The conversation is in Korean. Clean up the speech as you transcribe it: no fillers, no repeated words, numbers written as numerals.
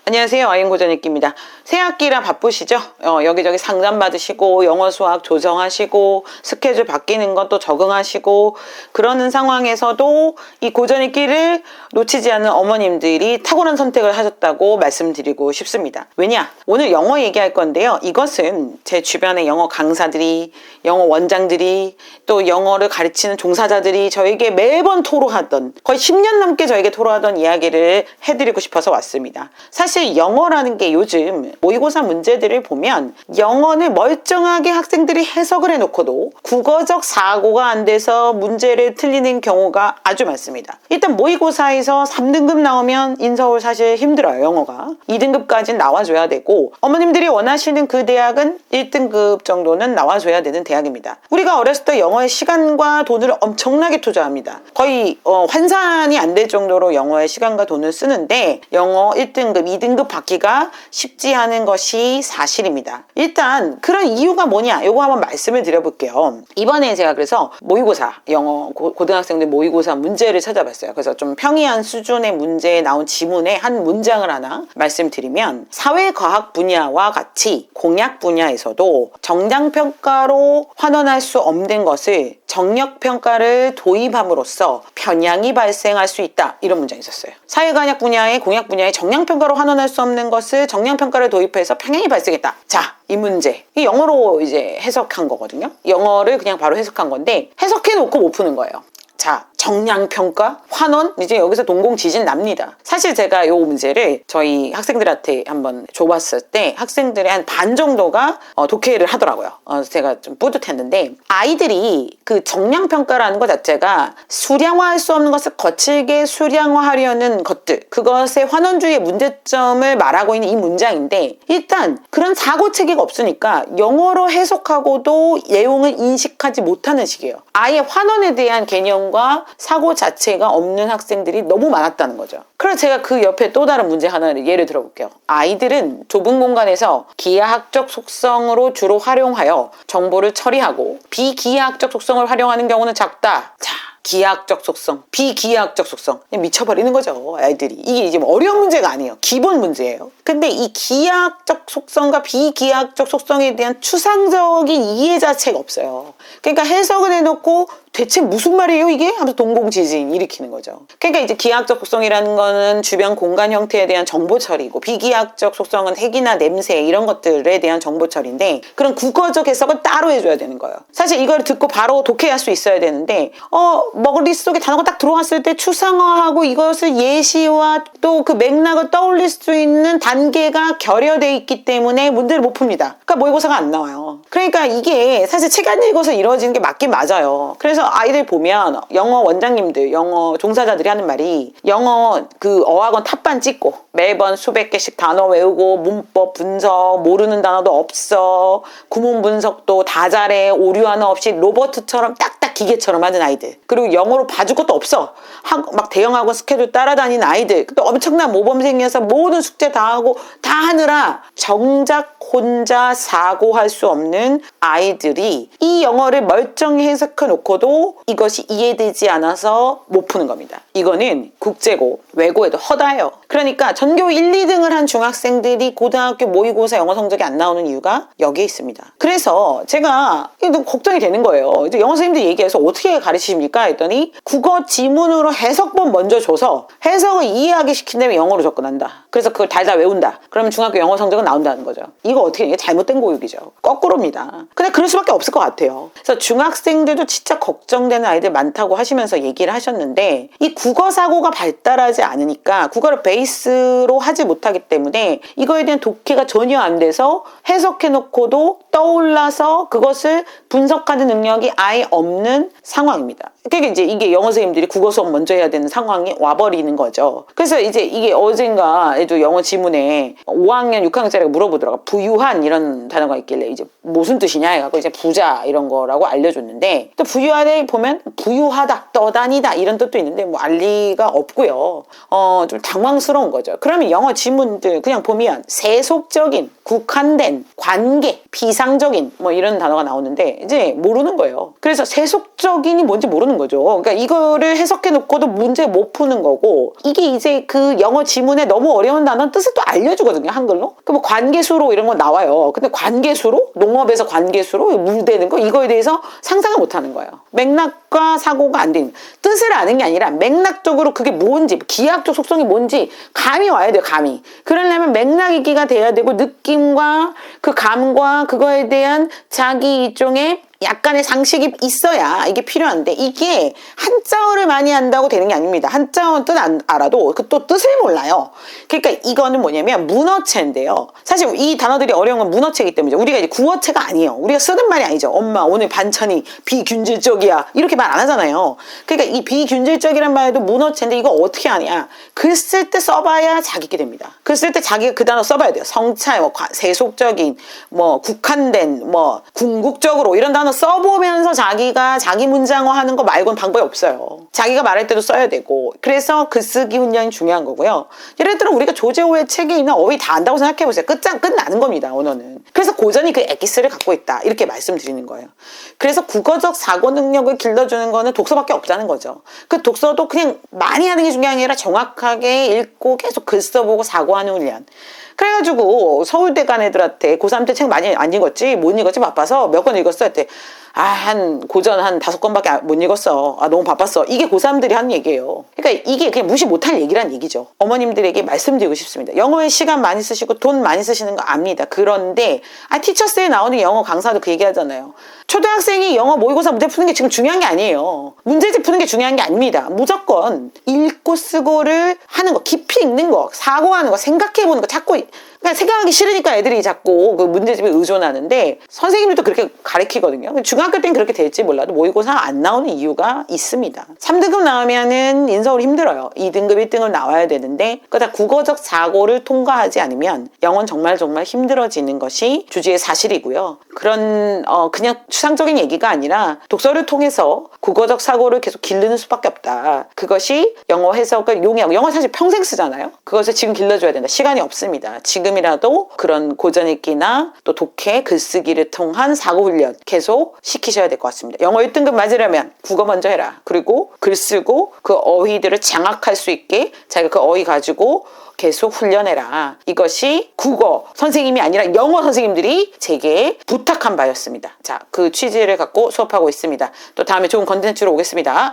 안녕하세요. 아임고전읽기입니다. 새학기라 바쁘시죠? 여기저기 상담 받으시고 영어 수학 조정하시고 스케줄 바뀌는 것도 적응하시고 그러는 상황에서도 이 고전읽기를 놓치지 않는 어머님들이 탁월한 선택을 하셨다고 말씀드리고 싶습니다. 왜냐? 오늘 영어 얘기할 건데요. 이것은 제 주변의 영어 강사들이, 영어 원장들이, 또 영어를 가르치는 종사자들이 저에게 매번 토로하던, 거의 10년 넘게 저에게 토로하던 이야기를 해드리고 싶어서 왔습니다. 사실 영어라는 게 요즘 모의고사 문제들을 보면 영어는 멀쩡하게 학생들이 해석을 해놓고도 국어적 사고가 안 돼서 문제를 틀리는 경우가 아주 많습니다. 일단 모의고사에서 3등급 나오면 인서울 사실 힘들어요. 영어가 2등급까지는 나와줘야 되고, 어머님들이 원하시는 그 대학은 1등급 정도는 나와줘야 되는 대학입니다. 우리가 어렸을 때 영어에 시간과 돈을 엄청나게 투자합니다. 거의 환산이 안 될 정도로 영어에 시간과 돈을 쓰는데 영어 1등급, 2등급 받기가 쉽지 않은 것이 사실입니다. 일단 그런 이유가 뭐냐, 요거 한번 말씀을 드려볼게요. 이번에 제가 그래서 모의고사, 영어 고등학생들 모의고사 문제를 찾아봤어요. 그래서 좀 평이한 수준의 문제에 나온 지문의 한 문장을 하나 말씀드리면, 사회과학 분야와 같이 공약 분야에서도 정량평가로 환원할 수 없는 것을 정력평가를 도입함으로써 편향이 발생할 수 있다, 이런 문장이 있었어요. 사회과학 분야의 공약 분야의 정량평가로 환원할 수 없는 것을 정량평가를 도입해서 편향이 발생했다. 자, 이 문제, 이 영어로 이제 해석한 거거든요. 영어를 그냥 바로 해석한 건데 해석해 놓고 못 푸는 거예요. 자, 정량평가? 환원? 이제 여기서 동공지진 납니다. 사실 제가 이 문제를 저희 학생들한테 한번 줘봤을 때 학생들의 한 반 정도가 독해를 하더라고요. 제가 좀 뿌듯했는데, 아이들이 그 정량평가라는 것 자체가 수량화할 수 없는 것을 거칠게 수량화하려는 것들, 그것의 환원주의의 문제점을 말하고 있는 이 문장인데, 일단 그런 사고체계가 없으니까 영어로 해석하고도 내용을 인식하지 못하는 식이에요. 아예 환원에 대한 개념과 사고 자체가 없는 학생들이 너무 많았다는 거죠. 그래서 제가 그 옆에 또 다른 문제 하나를 예를 들어볼게요. 아이들은 좁은 공간에서 기하학적 속성으로 주로 활용하여 정보를 처리하고 비기하학적 속성을 활용하는 경우는 작다. 자, 기하학적 속성, 비기하학적 속성, 미쳐버리는 거죠, 아이들이. 이게 이제 뭐 어려운 문제가 아니에요. 기본 문제예요. 근데 이 기하학적 속성과 비기하학적 속성에 대한 추상적인 이해 자체가 없어요. 그러니까 해석을 해놓고 대체 무슨 말이에요 이게? 하면서 동공지진 일으키는 거죠. 그러니까 이제 기하학적 속성이라는 거는 주변 공간 형태에 대한 정보 처리고, 비기하학적 속성은 색이나 냄새 이런 것들에 대한 정보 처리인데, 그런 국어적 해석은 따로 해줘야 되는 거예요. 사실 이걸 듣고 바로 독해할 수 있어야 되는데 머릿속에 단어가 딱 들어왔을 때 추상화하고 이것을 예시와 또 그 맥락을 떠올릴 수 있는 단계가 결여돼 있기 때문에 문제를 못 풉니다. 그러니까 모의고사가 안 나와요. 그러니까 이게 사실 책 안 읽어서 이루어지는 게 맞긴 맞아요. 그래서 아이들 보면 영어 원장님들, 영어 종사자들이 하는 말이, 영어 그 어학원 탑반 찍고 매번 수백 개씩 단어 외우고 문법 분석, 모르는 단어도 없어, 구문 분석도 다 잘해, 오류 하나 없이 로버트처럼 딱딱 기계처럼 하는 아이들, 그리고 영어로 봐줄 것도 없어, 막 대형학원 스케줄 따라다니는 아이들, 또 엄청난 모범생이어서 모든 숙제 다 하고 다 하느라 정작 혼자 사고할 수 없는 아이들이 이 영어를 멀쩡히 해석해 놓고도 이것이 이해되지 않아서 못 푸는 겁니다. 이거는 국제고 외고에도 허다해요. 그러니까 전교 1, 2등을 한 중학생들이 고등학교 모의고사 영어 성적이 안 나오는 이유가 여기에 있습니다. 그래서 제가 너무 걱정이 되는 거예요. 이제 영어 선생님들 얘기해서 어떻게 가르치십니까? 했더니 국어 지문으로 해석본 먼저 줘서 해석을 이해하게 시킨 다음에 영어로 접근한다. 그래서 그걸 달달 외운다. 그러면 중학교 영어 성적은 나온다는 거죠. 이거 어떻게, 이게 잘못된 교육이죠. 거꾸로입니다. 근데 그럴 수밖에 없을 것 같아요. 그래서 중학생들도 진짜 걱정되는 아이들 많다고 하시면서 얘기를 하셨는데, 이 국어 사고가 발달하지 않으니까, 국어를 베이스로 하지 못하기 때문에 이거에 대한 독해가 전혀 안 돼서 해석해 놓고도 떠올라서 그것을 분석하는 능력이 아예 없는 상황입니다. 그러니까 이제 이게 영어 선생님들이 국어 수업 먼저 해야 되는 상황이 와버리는 거죠. 그래서 이제 이게 어젠가에도 영어 지문에 5학년, 6학년짜리가 물어보더라고요. 부유한 이런 단어가 있길래 이제 무슨 뜻이냐 해갖고 이제 부자 이런 거라고 알려줬는데, 또 부유하다 보면 부유하다, 떠다니다 이런 뜻도 있는데 뭐 알 리가 없고요. 좀 당황스러운 거죠. 그러면 영어 지문들 그냥 보면 세속적인 국한된, 관계, 비상적인 뭐 이런 단어가 나오는데 이제 모르는 거예요. 그래서 세속적인이 뭔지 모르는 거죠. 그러니까 이거를 해석해 놓고도 문제 못 푸는 거고, 이게 이제 그 영어 지문에 너무 어려운 단어 뜻을 또 알려주거든요, 한글로. 그럼 뭐 관계수로 이런 거 나와요. 근데 관계수로? 농업에서 관계수로 물대는 거? 이거에 대해서 상상을 못 하는 거예요. 맥락과 사고가 안 되는, 뜻을 아는 게 아니라 맥락적으로 그게 뭔지, 기하학적 속성이 뭔지 감이 와야 돼요, 감이. 그러려면 맥락 있기가 돼야 되고, 느낌과 그 감과 그거에 대한 자기 일종의 약간의 상식이 있어야 이게 필요한데, 이게 한자어를 많이 한다고 되는 게 아닙니다. 한자어 뜻 안 알아도 그 또 뜻을 몰라요. 그러니까 이거는 뭐냐면 문어체인데요. 사실 이 단어들이 어려운 건 문어체이기 때문이죠. 우리가 이제 구어체가 아니에요. 우리가 쓰는 말이 아니죠. 엄마 오늘 반찬이 비균질적이야, 이렇게 말 안 하잖아요. 그러니까 이 비균질적이란 말도 문어체인데, 이거 어떻게 하냐, 글 쓸 때 써봐야 자기게 됩니다. 글 쓸 때 자기가 그 단어 써봐야 돼요. 성찰, 뭐 세속적인, 뭐 국한된, 뭐 궁극적으로, 이런 단어 써보면서 자기가 자기 문장화하는 거 말고는 방법이 없어요. 자기가 말할 때도 써야 되고. 그래서 글쓰기 훈련이 중요한 거고요. 예를 들어 우리가 조재호의 책에 있는 어휘 다 안다고 생각해보세요. 끝나는 겁니다, 언어는. 그래서 고전이 그 엑기스를 갖고 있다, 이렇게 말씀드리는 거예요. 그래서 국어적 사고 능력을 길러주는 거는 독서밖에 없다는 거죠. 그 독서도 그냥 많이 하는 게 중요한 게 아니라 정확하게 읽고 계속 글 써보고 사고하는 훈련. 그래가지고 서울대 간 애들한테 고3 때 책 많이 안 읽었지, 못 읽었지, 바빠서 몇 권 읽었어 했대. 고전 한 5권밖에 못 읽었어. 너무 바빴어. 이게 고3들이 하는 얘기예요. 그러니까 이게 그냥 무시 못할 얘기란 얘기죠. 어머님들에게 말씀드리고 싶습니다. 영어에 시간 많이 쓰시고 돈 많이 쓰시는 거 압니다. 그런데 티처스에 나오는 영어 강사도 그 얘기 하잖아요. 초등학생이 영어 모의고사 문제 푸는 게 지금 중요한 게 아니에요. 문제집 푸는 게 중요한 게 아닙니다. 무조건 읽고 쓰고를 하는 거, 깊이 읽는 거, 사고하는 거, 생각해보는 거, 자꾸 그러니까 생각하기 싫으니까 애들이 자꾸 그 문제집에 의존하는데, 선생님들도 그렇게 가르치거든요. 중학교 때는 그렇게 될지 몰라도 모의고사 안 나오는 이유가 있습니다. 3등급 나오면은 인서울이 힘들어요. 2등급, 1등급 나와야 되는데, 그러다 국어적 사고를 통과하지 않으면 영어는 정말 힘들어지는 것이 주지의 사실이고요. 그런 그냥 추상적인 얘기가 아니라 독서를 통해서 국어적 사고를 계속 기르는 수밖에 없다. 그것이 영어 해석을 용이하고, 영어 사실 평생 쓰잖아요. 그것을 지금 길러줘야 된다. 시간이 없습니다. 지금이라도 그런 고전 읽기나 또 독해, 글쓰기를 통한 사고 훈련 계속 시키셔야 될 것 같습니다. 영어 1등급 맞으려면 국어 먼저 해라. 그리고 글 쓰고 그 어휘들을 장악할 수 있게 자기가 그 어휘 가지고 계속 훈련해라. 이것이 국어 선생님이 아니라 영어 선생님들이 제게 부탁한 바였습니다. 자, 그 취지를 갖고 수업하고 있습니다. 또 다음에 좋은 컨텐츠로 오겠습니다.